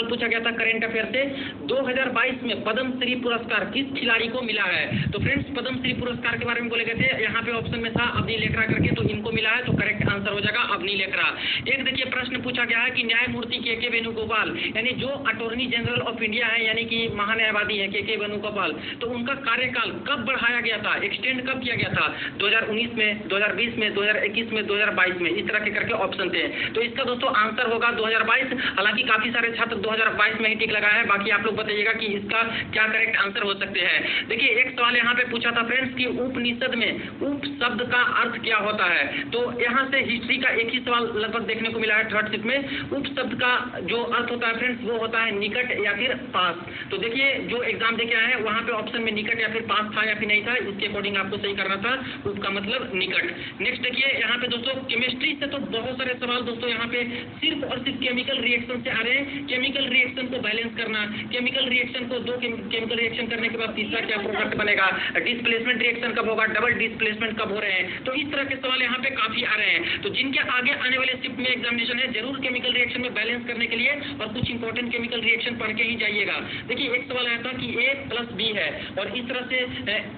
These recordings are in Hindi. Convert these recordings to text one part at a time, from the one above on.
सवाल पूछा गया था करंट अफेयर से, 2022 में पद्म श्री पुरस्कार किस खिलाड़ी को मिला है? तो फ्रेंड्स पद्म श्री पुरस्कार के बारे में बोले गए थे, यहाँ पे ऑप्शन में था अवनी लेखरा करके, तो इनको मिला है, तो करेक्ट आंसर हो जाएगा अवनी लेखरा। एक देखिए प्रश्न पूछा गया है कि न्यायमूर्ति के वेणुगोपाल यानी जो अटॉर्नी जनरल ऑफ इंडिया है यानी कि महान्यायवादी है के वेणुगोपाल, तो उनका कार्यकाल कब बढ़ाया गया था, एक्सटेंड कब किया गया था? 2019 में, 2020 में, 2021 में, 2022 में, इस तरह के करके ऑप्शन थे। तो इसका दोस्तों आंसर होगा 2022। हालांकि काफी सारे छात्र 2022 में ही टिक लगाए हैं, बाकी आप लोग बताइएगा कि इसका क्या करेक्ट आंसर हो सकते हैं। देखिए एक सवाल यहाँ पे पूछा था फ्रेंड्स कि उपनिषद में उप शब्द का अर्थ क्या होता है? तो यहाँ से हिस्ट्री का एक ही सवाल लगभग देखने को मिला है थर्ड शिफ्ट में। उप शब्द का जो अर्थ होता है फ्रेंड्स वो होता है निकट या फिर पास। तो देखिए जो एग्जाम देके आए हैं वहाँ पे ऑप्शन में निकट या फिर पास था या फिर नहीं था, इसके अकॉर्डिंग आपको सही करना था, उप का मतलब निकट। नेक्स्ट देखिए यहाँ पे दोस्तों केमिस्ट्री से तो बहुत सारे सवाल दोस्तों यहाँ पे सिर्फ और सिर्फ केमिकल रिएक्शन से आ रहे हैं। केमिकल रिएक्शन को बैलेंस करना, केमिकल रिएक्शन को दो केमिकल रिएक्शन करने के बाद तीसरा क्या प्रोडक्ट बनेगा, डिस्प्लेसमेंट रिएक्शन कब होगा, डबल डिस्प्लेसमेंट कब हो रहे हैं, तो इस तरह के सवाल यहाँ पे काफी आ रहे हैं। तो जिनके आगे आने वाले शिफ्ट में एग्जामिनेशन है जरूर केमिकल रिएक्शन में बैलेंस करने के लिए और कुछ इंपॉर्टेंट केमिकल रिएक्शन पढ़ के ही जाइएगा। देखिए एक सवाल आया था कि A+B है और इस तरह से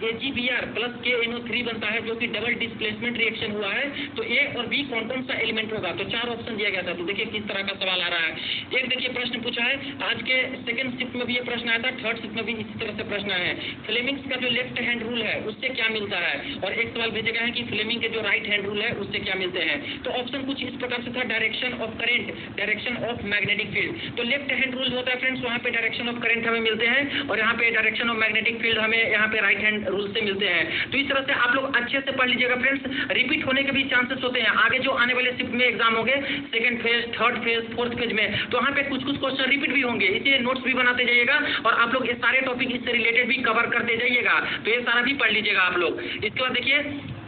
AgBr + KNO3 बनता है जो कि डबल डिस्प्लेसमेंट रिएक्शन हुआ है, तो A और B कौन कौन सा एलिमेंट होगा? तो 4 ऑप्शन दिया गया था। तो देखिए किस तरह का सवाल आ रहा है। एक देखिए प्रश्न पूछा है, आज के सेकंड शिफ्ट में भी ये प्रश्न आया था, थर्ड शिफ्ट में भी इसी तरह से प्रश्न आया है। फ्लेमिंग्स का जो लेफ्ट हैंड रूल है उससे क्या मिलता है? और एक सवाल भेजा गया है कि फ्लेमिंग के जो राइट हैंड रूल है उससे क्या मिलते हैं? तो ऑप्शन कुछ इस प्रकार से था, direction of current, direction of magnetic field. तो लेफ्ट हैंड रूल होता है फ्रेंड्स, वहाँ पे डायरेक्शन ऑफ करंट हमें मिलते हैं और यहाँ पे डायरेक्शन ऑफ मैग्नेटिक फील्ड हमें यहाँ पे राइट हैंड रूल से मिलते हैं। तो इस तरह से आप लोग अच्छे से पढ़ लीजिएगा फ्रेंड्स, रिपीट होने के भी चांसेस होते हैं। आगे जो आने वाले शिफ्ट में एग्जाम होंगे second phase, third phase, fourth phase में, तो वहाँ पे कुछ क्वेश्चन रिपीट भी होंगे, इसलिए नोट्स भी बनाते जाइएगा और आप लोग ये सारे टॉपिक इससे रिलेटेड भी कवर करते जाइएगा। तो ये सारा भी पढ़ लीजिएगा आप लोग। इसके बाद देखिए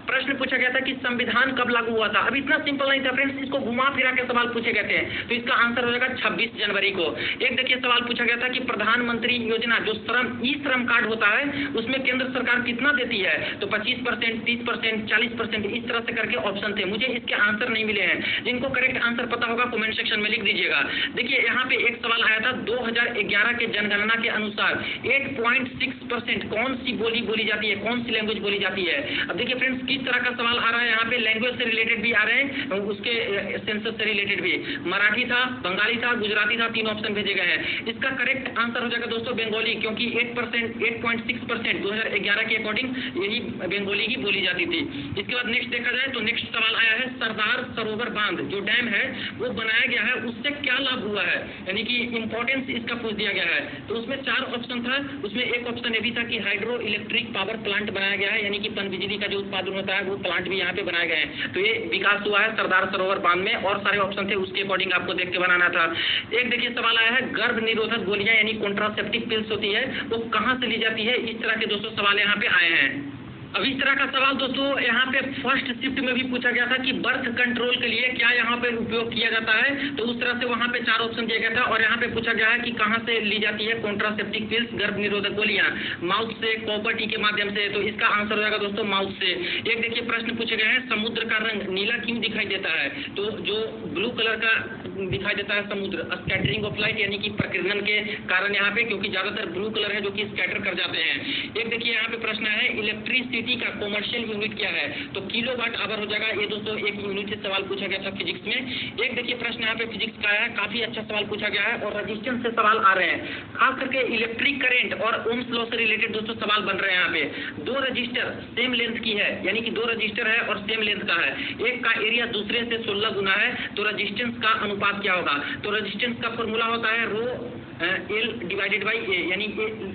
प्रश्न पूछा गया था कि संविधान कब लागू हुआ था? अब इतना सिंपल नहीं था फ्रेंड्स, इसको घुमा फिरा के सवाल पूछे गए थे, तो इसका आंसर हो जाएगा 26 जनवरी को। एक देखिए सवाल पूछा गया था कि प्रधानमंत्री योजना जो श्रम कार्ड होता है उसमें केंद्र सरकार कितना देती है? तो 25%, 30%, 40%, इस तरह से करके ऑप्शन थे। मुझे इसके आंसर नहीं मिले हैं, जिनको करेक्ट आंसर पता होगा कमेंट सेक्शन में लिख दीजिएगा। देखिए यहाँ पे एक सवाल आया था 2011 के जनगणना के अनुसार 8.6% कौन सी बोली जाती है, कौन सी लैंग्वेज बोली जाती है? अब देखिए फ्रेंड्स किस तरह का सवाल आ रहा है, यहाँ पे लैंग्वेज से रिलेटेड भी आ रहे हैं, उसके सेंसस से रिलेटेड भी। मराठी था, बंगाली था, गुजराती था, 3 ऑप्शन भेजे गए हैं। इसका करेक्ट आंसर हो जाएगा दोस्तों बंगाली, क्योंकि 8.6% 2011 के अकॉर्डिंग यही बंगाली ही बोली जाती थी। इसके बाद नेक्स्ट देखा जाए तो नेक्स्ट सवाल आया है सरदार सरोवर बांध जो डैम है वो बनाया गया है, उससे क्या लाभ हुआ है, यानी कि इंपॉर्टेंस इसका पूछ दिया गया है। तो उसमें 4 ऑप्शन था, उसमें एक ऑप्शन ये भी था कि हाइड्रो इलेक्ट्रिक पावर प्लांट बनाया गया है, यानी कि पन बिजली का जो उत्पादन होता है वो प्लांट भी यहाँ पे बनाए गए हैं। तो ये विकास हुआ है सरदार सरोवर बांध में, और सारे ऑप्शन थे उसके अकॉर्डिंग आपको देख के बनाना था। एक देखिए सवाल आया है गर्भ निरोधक गोलियां यानी कॉन्ट्रासेप्टिव पिल्स होती है वो कहाँ से ली जाती है? इस तरह के दोस्तों सवाल यहाँ पे आए हैं। अब इस तरह का सवाल दोस्तों यहाँ पे फर्स्ट शिफ्ट में भी पूछा गया था कि बर्थ कंट्रोल के लिए क्या यहाँ पे उपयोग किया जाता है, तो उस तरह से वहाँ पे 4 ऑप्शन दिया गया था और यहाँ पे पूछा गया है कि कहाँ से ली जाती है कॉन्ट्रासेप्टिव पिल्स, गर्भ निरोधक गोलियां, माउथ से, कॉपर टी के माध्यम से। तो इसका आंसर हो जाएगा दोस्तों माउथ से। एक देखिए प्रश्न पूछे गए हैं समुद्र का रंग नीला क्यों दिखाई देता है? तो जो ब्लू कलर का दिखाई देता है समुद्र, स्कैटरिंग ऑफ लाइट यानी कि प्रकीर्णन के कारण यहाँ पे, क्योंकि ज्यादातर ब्लू कलर है जो कि स्कैटर कर जाते हैं। एक देखिए यहाँ पे प्रश्न है इलेक्ट्रिसिटी का कॉमर्शियल यूनिट क्या है? तो किलोवाट आवर हो जाएगा। ये दोस्तों एक यूनिट से सवाल पूछा गया था फिजिक्स में। एक देखिए प्रश्न यहाँ पे फिजिक्स का है, काफी अच्छा सवाल पूछा गया है और रजिस्टेंस से सवाल आ रहे हैं, खास करके इलेक्ट्रिक करंट और ओम्स लॉ से रिलेटेड दोस्तों सवाल बन रहे हैं। यहाँ पे 2 रजिस्टर सेम लेंथ की है, यानी कि 2 रजिस्टर है और सेम लेंथ का है, एक का एरिया दूसरे से 16 गुना है, तो रजिस्टेंस का अनुपात क्या होगा? तो रजिस्टेंस का फॉर्मूला होता है रो एल डिवाइडेड बाई ए, यानी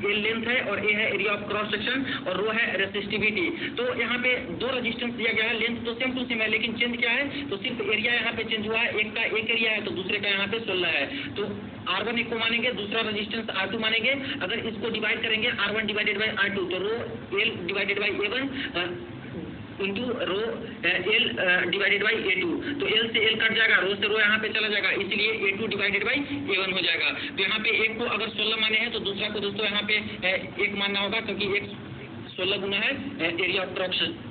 एल लेंथ है और ए है एरिया ऑफ क्रॉस सेक्शन और रो है रेसिस्टिविटी। तो यहाँ पे 2 रजिस्टेंस दिया गया है, लेंथ तो सेम टू सेम है लेकिन चेंज क्या है? तो सिर्फ एरिया यहाँ पे चेंज हुआ है, एक का एक एरिया है तो दूसरे का यहाँ पे 16 है। तो R1 एक को मानेंगे, दूसरा रजिस्टेंस R2 मानेंगे। अगर इसको डिवाइड करेंगे R1 डिवाइडेड बाई R2 तो rho L divided by A1 into rho L divided by A2, तो एल से एल कट जाएगा, रो से रो यहाँ पे चला जाएगा, इसलिए A2 डिवाइडेड बाई A1 हो जाएगा। तो यहाँ पे एक को अगर 16 माने हैं तो दूसरा को दोस्तों यहाँ पे 1 मानना होगा, क्योंकि एक 16 गुना है एरिया ऑफ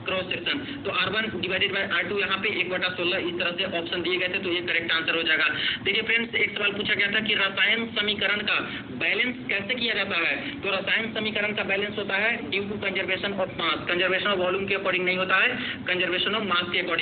क्रॉस सेक्शन, तो R1 डिवाइडेड बाय R2 यहाँ पे 1/16 इस तरह से ऑप्शन दिए गए थे, तो ये करेक्ट आंसर हो जाएगा। देखिए फ्रेंड्स, एक सवाल पूछा गया था कि रसायन समीकरण का बैलेंस कैसे किया जाता है, तो रसायन समीकरण का बैलेंस होता है due to conservation of mass, conservation of volume के अकॉर्डिंग नहीं होता है, कंजर्वेशन ऑफ मास के अकॉर्डिंग